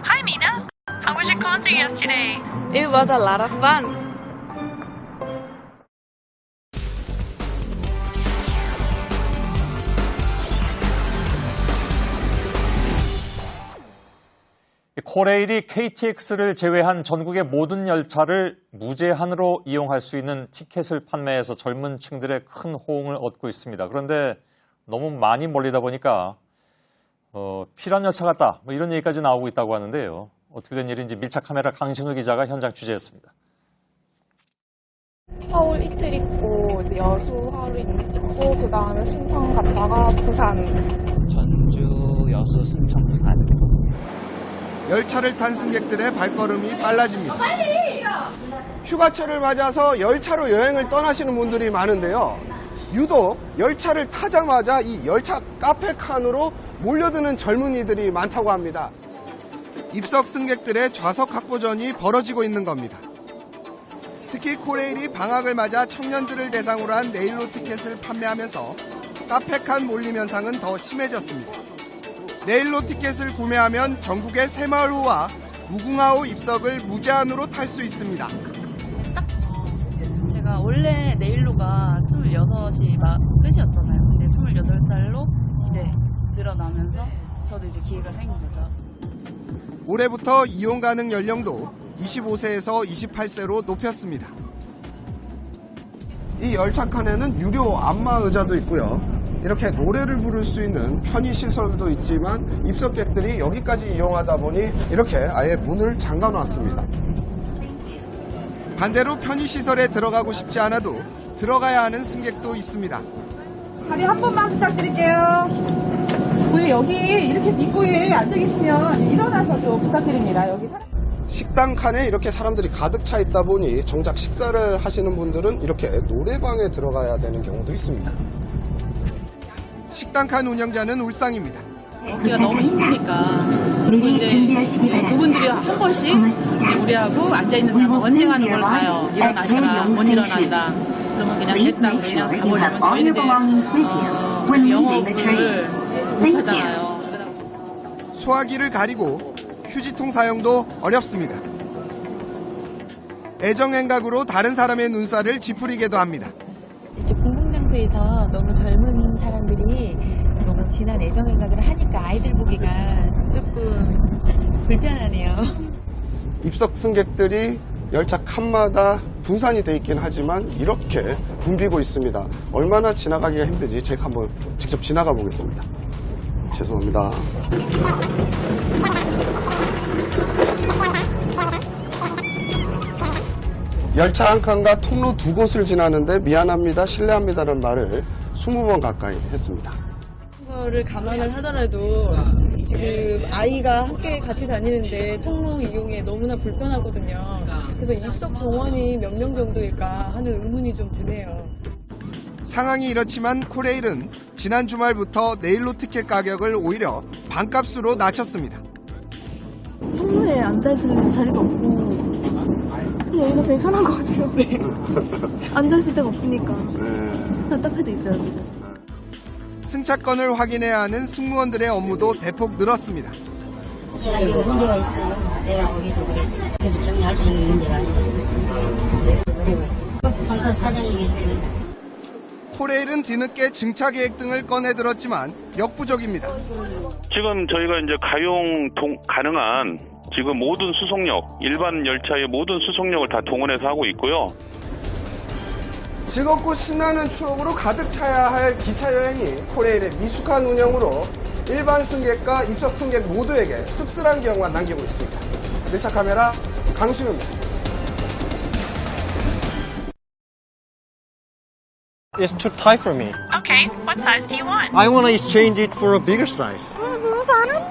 [SPEAKER 1] Hi, Mina. How was your concert yesterday?
[SPEAKER 2] It was a lot of fun.
[SPEAKER 4] 코레일이 KTX를 제외한 전국의 모든 열차를 무제한으로 이용할 수 있는 티켓을 판매해서 젊은 층들의 큰 호응을 얻고 있습니다. 그런데 너무 많이 몰리다 보니까 필요한 열차 같다, 뭐 이런 얘기까지 나오고 있다고 하는데요. 어떻게 된 일인지 밀착 카메라 강신우 기자가 현장 취재했습니다.
[SPEAKER 6] 서울 이틀 있고 이제 여수 하루 있고 그 다음에 순천 갔다가 부산.
[SPEAKER 9] 전주, 여수, 순천, 부산.
[SPEAKER 21] 열차를 탄 승객들의 발걸음이 빨라집니다. 휴가철을 맞아서 열차로 여행을 떠나시는 분들이 많은데요. 유독 열차를 타자마자 이 열차 카페 칸으로 몰려드는 젊은이들이 많다고 합니다. 입석 승객들의 좌석 확보전이 벌어지고 있는 겁니다. 특히 코레일이 방학을 맞아 청년들을 대상으로 한 네일로 티켓을 판매하면서 카페 칸 몰림 현상은 더 심해졌습니다. 네일로 티켓을 구매하면 전국의 새마을호와 무궁화호 입석을 무제한으로 탈 수 있습니다.
[SPEAKER 2] 제가 원래 네일로가 26이 끝이었잖아요. 근데 28살로 이제 늘어나면서 저도 이제 기회가 생긴 거죠.
[SPEAKER 21] 올해부터 이용 가능 연령도 25세에서 28세로 높였습니다. 이 열차 칸에는 유료 안마 의자도 있고요. 이렇게 노래를 부를 수 있는 편의시설도 있지만 입석객들이 여기까지 이용하다 보니 이렇게 아예 문을 잠가 놨습니다. 반대로 편의시설에 들어가고 싶지 않아도 들어가야 하는 승객도 있습니다.
[SPEAKER 22] 자리 한 번만 부탁드릴게요. 우리 여기 이렇게 입구에 앉아 계시면 일어나서 좀 부탁드립니다. 여기
[SPEAKER 21] 식당 칸에 이렇게 사람들이 가득 차 있다 보니 정작 식사를 하시는 분들은 이렇게 노래방에 들어가야 되는 경우도 있습니다. 식당 칸 운영자는 울상입니다.
[SPEAKER 2] 먹기가 너무 힘드니까. 그리고 이제 그분들이 한 번씩 우리하고 앉아있는 사람은 언제 가는 걸 봐요. 일어나시라, 못 일어난다. 그러면 그냥 됐다 그냥 가버리면 저희는 영업을 못하잖아요.
[SPEAKER 21] 소화기를 가리고 휴지통 사용도 어렵습니다. 애정행각으로 다른 사람의 눈살을 찌푸리게도 합니다.
[SPEAKER 23] 이렇게 공공장소에서 너무 젊은 사람들이 너무 진한 애정행각을 하니까 아이들 보기가 조금 불편하네요.
[SPEAKER 21] 입석 승객들이 열차 칸마다 분산이 돼 있긴 하지만 이렇게 붐비고 있습니다. 얼마나 지나가기가 힘든지 제가 한번 직접 지나가 보겠습니다. 죄송합니다. 열차 한 칸과 통로 두 곳을 지나는데 미안합니다, 실례합니다라는 말을 20번 가까이 했습니다.
[SPEAKER 6] 거를 감안을 하더라도 지금 아이가 함께 같이 다니는데 통로 이용에 너무나 불편하거든요. 그래서 입석 정원이 몇 명 정도일까 하는 의문이 좀 드네요.
[SPEAKER 21] 상황이 이렇지만 코레일은 지난 주말부터 네일로 티켓 가격을 오히려 반값으로 낮췄습니다.
[SPEAKER 25] 통로에 앉아있을 자리도 없고 여기가 제일 편한 것 같아요. 네. 앉아있을 데가 없으니까 답답해도 있어요 지금.
[SPEAKER 21] 승차권을 확인해야 하는 승무원들의 업무도 대폭 늘었습니다.
[SPEAKER 26] 제가 이거 문제가 있어요. 내가 거기도 그래. 그래도 정리할 수 있는 문제가 아니에요. 그리고 판사 사장이 계시죠.
[SPEAKER 21] 코레일은 뒤늦게 증차 계획 등을 꺼내들었지만 역부족입니다.
[SPEAKER 31] 지금 저희가 이제 가능한 지금 모든 수송역, 일반 열차의 모든 수송역을 다 동원해서 하고 있고요.
[SPEAKER 21] 즐겁고 신나는 추억으로 가득 차야 할 기차 여행이 코레일의 미숙한 운영으로 일반 승객과 입석 승객 모두에게 씁쓸한 기억만 남기고 있습니다. 밀착 카메라 강신우입니다.
[SPEAKER 32] It's too tight for me.
[SPEAKER 1] Okay, what size do you want?
[SPEAKER 32] I want to exchange it for a bigger size.
[SPEAKER 25] 너무 잘했네.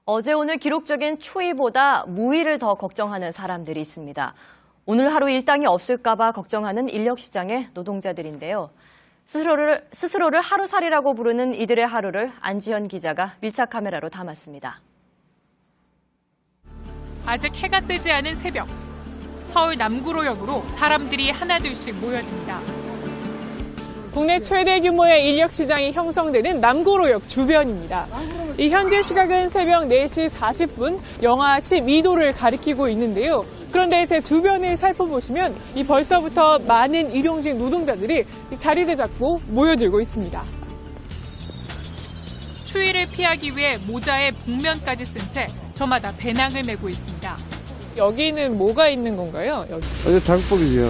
[SPEAKER 10] 어제 오늘 기록적인 추위보다 무위를 더 걱정하는 사람들이 있습니다. 오늘 하루 일당이 없을까 봐 걱정하는 인력시장의 노동자들인데요. 스스로를 하루살이라고 부르는 이들의 하루를 안지현 기자가 밀착 카메라로 담았습니다.
[SPEAKER 24] 아직 해가 뜨지 않은 새벽, 서울 남구로역으로 사람들이 하나둘씩 모여듭니다.
[SPEAKER 3] 국내 최대 규모의 인력시장이 형성되는 남고로역 주변입니다. 이 현재 시각은 새벽 4시 40분, 영하 12도를 가리키고 있는데요. 그런데 제 주변을 살펴보시면 벌써부터 많은 일용직 노동자들이 자리를 잡고 모여들고 있습니다. 추위를 피하기 위해 모자에 복면까지 쓴 채 저마다 배낭을 메고 있습니다. 여기는 뭐가 있는 건가요? 여기.
[SPEAKER 7] 장법이죠.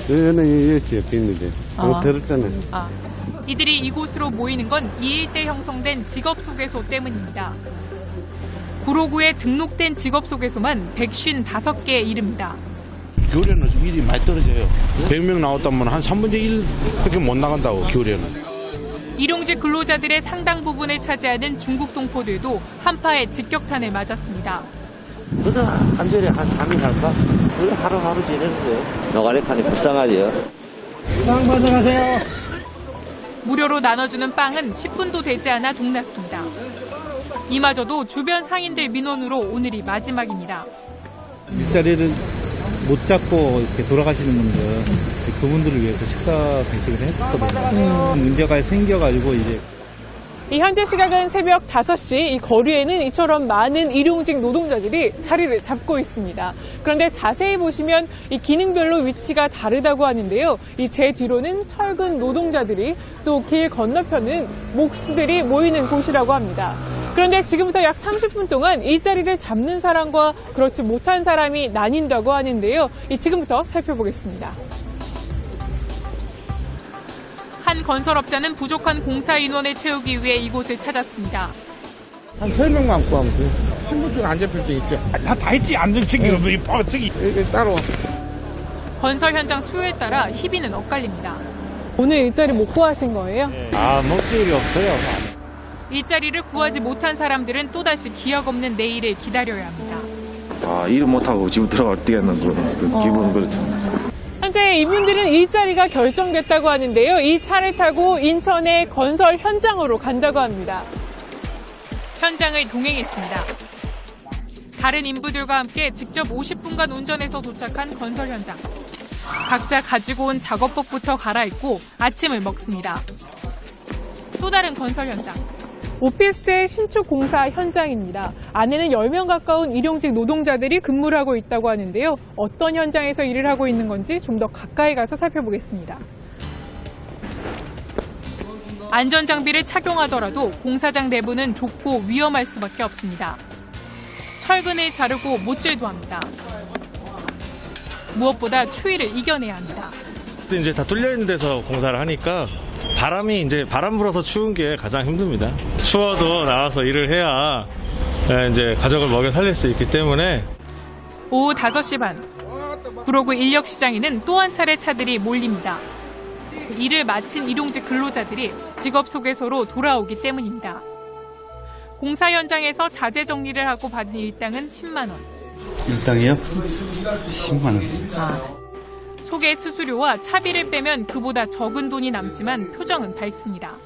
[SPEAKER 7] 얘는 이렇게 옆에 있는데. 더럽잖아요.
[SPEAKER 3] 이들이 이곳으로 모이는 건 이 일대 형성된 직업소개소 때문입니다. 구로구에 등록된 직업소개소만 155개에 이릅니다.
[SPEAKER 8] 겨울에는 좀 일이 많이 떨어져요. 100명 나왔다면 한 3분의 1밖에 못 나간다고, 겨울에는.
[SPEAKER 3] 일용직 근로자들의 상당 부분을 차지하는 중국 동포들도 한파에 직격탄을 맞았습니다.
[SPEAKER 11] 그래서 한 절에 한 3일 할까? 그래 하루하루 지내는데 노가리칸이 불쌍하죠.
[SPEAKER 8] 빵 가져가세요.
[SPEAKER 3] 무료로 나눠주는 빵은 10분도 되지 않아 동났습니다. 이마저도 주변 상인들 민원으로 오늘이 마지막입니다.
[SPEAKER 12] 일자리를 못 잡고 이렇게 돌아가시는 분들, 그분들을 위해서 식사 배식을 했었거든요. 문제가 생겨가지고 이제.
[SPEAKER 3] 이 현재 시각은 새벽 5시, 이 거리에는 이처럼 많은 일용직 노동자들이 자리를 잡고 있습니다. 그런데 자세히 보시면 이 기능별로 위치가 다르다고 하는데요. 이 제 뒤로는 철근 노동자들이, 또 길 건너편은 목수들이 모이는 곳이라고 합니다. 그런데 지금부터 약 30분 동안 일자리를 잡는 사람과 그렇지 못한 사람이 나뉜다고 하는데요. 지금부터 살펴보겠습니다. 한 건설업자는 부족한 공사 인원을 채우기 위해 이곳을 찾았습니다.
[SPEAKER 8] 한 3명만 구하면 돼요. 신분증 안 잡힐 때 있죠. 나 다 했지. 안 챙기는 거 바로 저기 따로.
[SPEAKER 3] 건설 현장 수요에 따라 희비는 엇갈립니다. 오늘 일자리 못 구하신 거예요?
[SPEAKER 8] 먹을 일이 없어요.
[SPEAKER 3] 일자리를 구하지 못한 사람들은 또다시 기약 없는 내일을 기다려야 합니다.
[SPEAKER 8] 일을 못하고 집 들어갈 때는 그 기분은 그렇죠.
[SPEAKER 3] 현재 이분들은 일자리가 결정됐다고 하는데요. 이 차를 타고 인천의 건설 현장으로 간다고 합니다. 현장을 동행했습니다. 다른 인부들과 함께 직접 50분간 운전해서 도착한 건설 현장. 각자 가지고 온 작업복부터 갈아입고 아침을 먹습니다. 또 다른 건설 현장. 오피스텔 신축 공사 현장입니다. 안에는 10명 가까운 일용직 노동자들이 근무를 하고 있다고 하는데요. 어떤 현장에서 일을 하고 있는 건지 좀 더 가까이 가서 살펴보겠습니다. 안전장비를 착용하더라도 공사장 내부는 좁고 위험할 수밖에 없습니다. 철근을 자르고 못질도 합니다. 무엇보다 추위를 이겨내야 합니다.
[SPEAKER 13] 이제 다 뚫려 있는 데서 공사를 하니까 바람 불어서 추운 게 가장 힘듭니다. 추워도 나와서 일을 해야 이제 가족을 먹여 살릴 수 있기 때문에.
[SPEAKER 3] 오후 5시 반, 구로구 인력시장에는 또 한 차례 차들이 몰립니다. 일을 마친 일용직 근로자들이 직업소개소로 돌아오기 때문입니다. 공사 현장에서 자재 정리를 하고 받은 일당은 10만 원.
[SPEAKER 8] 일당이요? 10만 원.
[SPEAKER 3] 소개 수수료와 차비를 빼면 그보다 적은 돈이 남지만 표정은 밝습니다.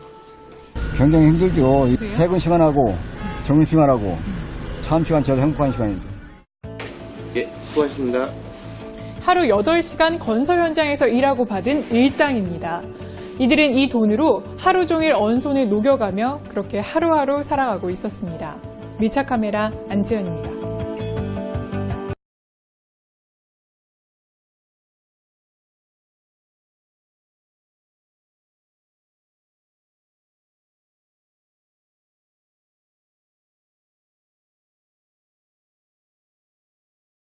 [SPEAKER 15] 굉장히 힘들죠. 퇴근 시간하고 점심시간하고 점심시간 제일 행복한 시간이죠.
[SPEAKER 8] 예, 수고하셨습니다.
[SPEAKER 3] 하루 8시간 건설 현장에서 일하고 받은 일당입니다. 이들은 이 돈으로 하루 종일 언손을 녹여가며 그렇게 하루하루 살아가고 있었습니다. 밀착 카메라 안지연입니다.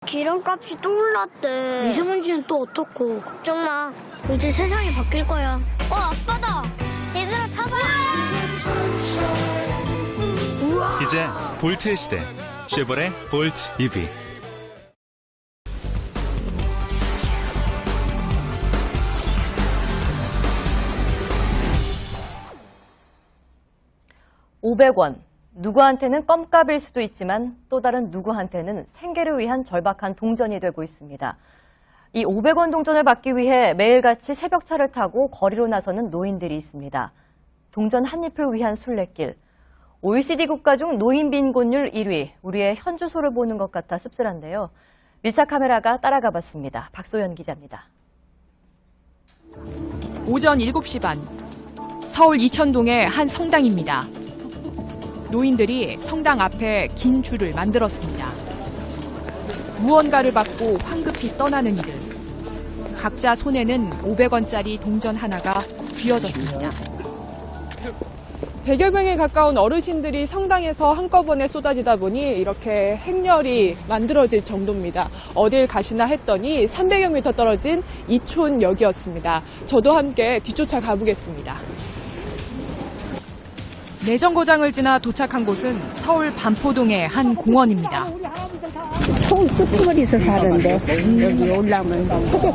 [SPEAKER 16] 기름값이 또 올랐대. 미세먼지는 또 어떻고. 걱정 마. 이제 세상이 바뀔 거야. 아빠다. 얘들아 타봐.
[SPEAKER 27] 이제 볼트의 시대. 쉐보레 볼트 EV.
[SPEAKER 10] $500. 누구한테는 껌값일 수도 있지만 또 다른 누구한테는 생계를 위한 절박한 동전이 되고 있습니다. 이 500원 동전을 받기 위해 매일같이 새벽차를 타고 거리로 나서는 노인들이 있습니다. 동전 한 잎을 위한 순례길. OECD 국가 중 노인 빈곤율 1위, 우리의 현 주소를 보는 것 같아 씁쓸한데요. 밀착 카메라가 따라가 봤습니다. 박소연 기자입니다.
[SPEAKER 24] 오전 7시 반, 서울 이천동의 한 성당입니다. 노인들이 성당 앞에 긴 줄을 만들었습니다. 무언가를 받고 황급히 떠나는 이들. 각자 손에는 500원짜리 동전 하나가 쥐어졌습니다.
[SPEAKER 3] 100여 명에 가까운 어르신들이 성당에서 한꺼번에 쏟아지다 보니 이렇게 행렬이 만들어질 정도입니다. 어딜 가시나 했더니 300여 미터 떨어진 이촌역이었습니다. 저도 함께 뒤쫓아 가보겠습니다.
[SPEAKER 24] 내정거장을 지나 도착한 곳은 서울 반포동의 한 공원입니다.
[SPEAKER 26] 총 끄트머리에서 사는데 여기 올라오면 새벽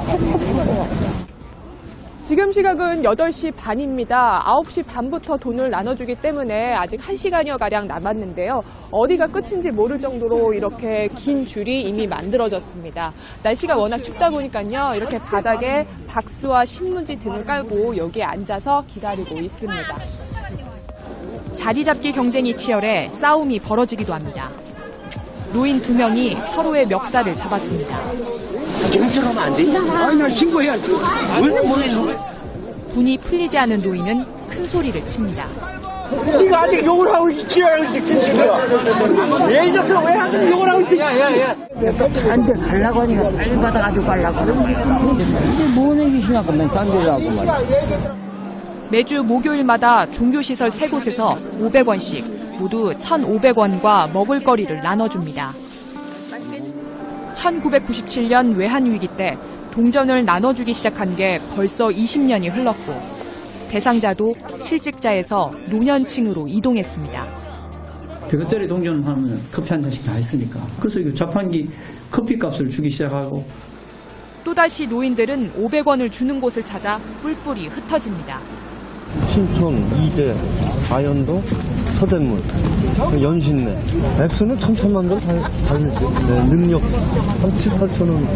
[SPEAKER 3] 지금 시각은 8시 반입니다. 9시 반부터 돈을 나눠주기 때문에 아직 1시간여가량 남았는데요. 어디가 끝인지 모를 정도로 이렇게 긴 줄이 이미 만들어졌습니다. 날씨가 워낙 춥다 보니까요. 이렇게 바닥에 박스와 신문지 등을 깔고 여기에 앉아서 기다리고 있습니다.
[SPEAKER 24] 자리 잡기 경쟁이 치열해 싸움이 벌어지기도 합니다. 노인 2명이 서로의 멱살을 잡았습니다.
[SPEAKER 26] 경찰하면 안 되냐? 아니, 나 신고해야지.
[SPEAKER 24] 분이 풀리지 않은 노인은 큰 소리를 칩니다.
[SPEAKER 26] 네가 아직 욕을 하고 있지? 왜 이랬어? 왜 아직 욕을 하고 있지? 딴데 가려고 하니까 빨리 받아가지고 가려고 그러는데 이게 뭔 얘기시냐고 맨 딴 데로 하고 말이야.
[SPEAKER 24] 매주 목요일마다 종교시설 3곳에서 500원씩 모두 1,500원과 먹을거리를 나눠줍니다. 1997년 외환위기 때 동전을 나눠주기 시작한 게 벌써 20년이 흘렀고 대상자도 실직자에서 노년층으로 이동했습니다.
[SPEAKER 4] 100원짜리 동전 하면 커피 한 잔씩 다 했으니까. 그래서 이거 자판기 커피값을 주기 시작하고
[SPEAKER 24] 또다시 노인들은 500원을 주는 곳을 찾아 뿔뿔이 흩어집니다.
[SPEAKER 5] 신촌, 이대, 아현동, 서대문, 연신내. 액수는 1,000만 원 달리지. 능력 3, 8천원.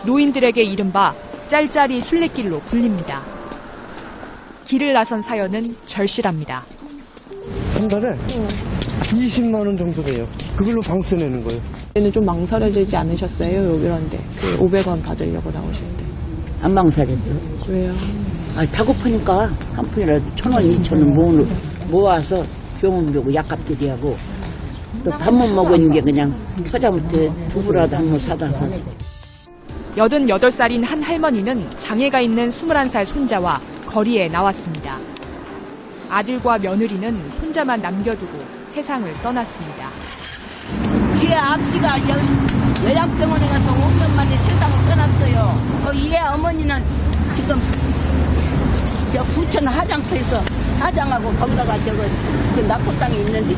[SPEAKER 24] 노인들에게 이른바 짤짤이 순례길로 불립니다. 길을 나선 사연은 절실합니다.
[SPEAKER 5] 한 달에 20만 원 정도 돼요. 그걸로 방세 내는 거예요.
[SPEAKER 2] 얘는 좀 망설여지지 않으셨어요? 여기런데 500원 받으려고 나오실 때.
[SPEAKER 26] 안 망설였죠.
[SPEAKER 2] 왜요?
[SPEAKER 26] 아, 다고프니까 한 푼이라도 1,000원, 2,000원 모아서 병원 가고 약값 들이하고 또 밥만 먹은 게 그냥 서자부터 두부라도 한 번 사다 서
[SPEAKER 24] 88살인 한 할머니는 장애가 있는 21살 손자와 거리에 나왔습니다. 아들과 며느리는 손자만 남겨두고 세상을 떠났습니다.
[SPEAKER 26] 제 아버지가 요양병원에 가서 5년 만에 세상을 떠났어요. 얘 어머니는 지금 부천 화장터에서 화장하고 거기다가 그 낙포땅에 있는데.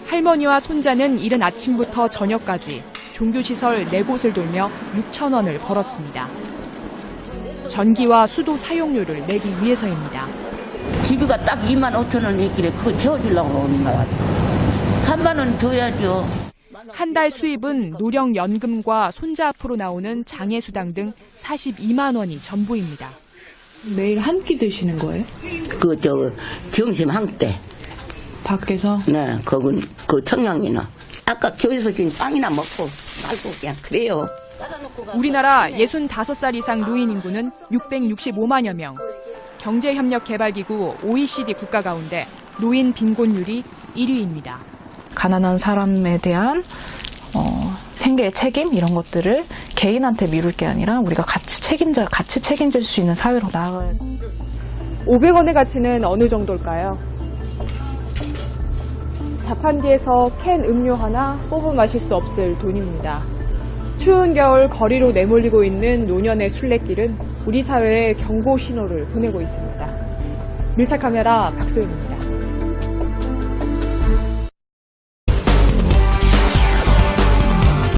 [SPEAKER 24] 할머니와 손자는 이른 아침부터 저녁까지 종교시설 4곳을 돌며 6,000원을 벌었습니다. 전기와 수도 사용료를 내기 위해서입니다.
[SPEAKER 26] 집이가 딱 25,000원 있길래 그거 채워주려고 오는 거야. 3만 원 줘야죠.
[SPEAKER 24] 한 달 수입은 노령연금과 손자 앞으로 나오는 장애수당 등 42만 원이 전부입니다.
[SPEAKER 2] 매일 한 끼 드시는 거예요?
[SPEAKER 26] 점심 한 때.
[SPEAKER 2] 밖에서?
[SPEAKER 26] 네, 그 청량이나. 아까 교회에서 준 빵이나 먹고 살고 그냥 그래요.
[SPEAKER 24] 우리나라 65살 이상 노인 인구는 665만여 명. 경제협력개발기구 OECD 국가 가운데 노인 빈곤율이 1위입니다.
[SPEAKER 9] 가난한 사람에 대한 생계의 책임 이런 것들을 개인한테 미룰 게 아니라 우리가 같이 책임질 수 있는 사회로 나아가야 돼요.
[SPEAKER 3] 500원의 가치는 어느 정도일까요? 자판기에서 캔 음료 하나 뽑아 마실 수 없을 돈입니다. 추운 겨울 거리로 내몰리고 있는 노년의 순례길은 우리 사회에 경고 신호를 보내고 있습니다. 밀착카메라 박소연입니다.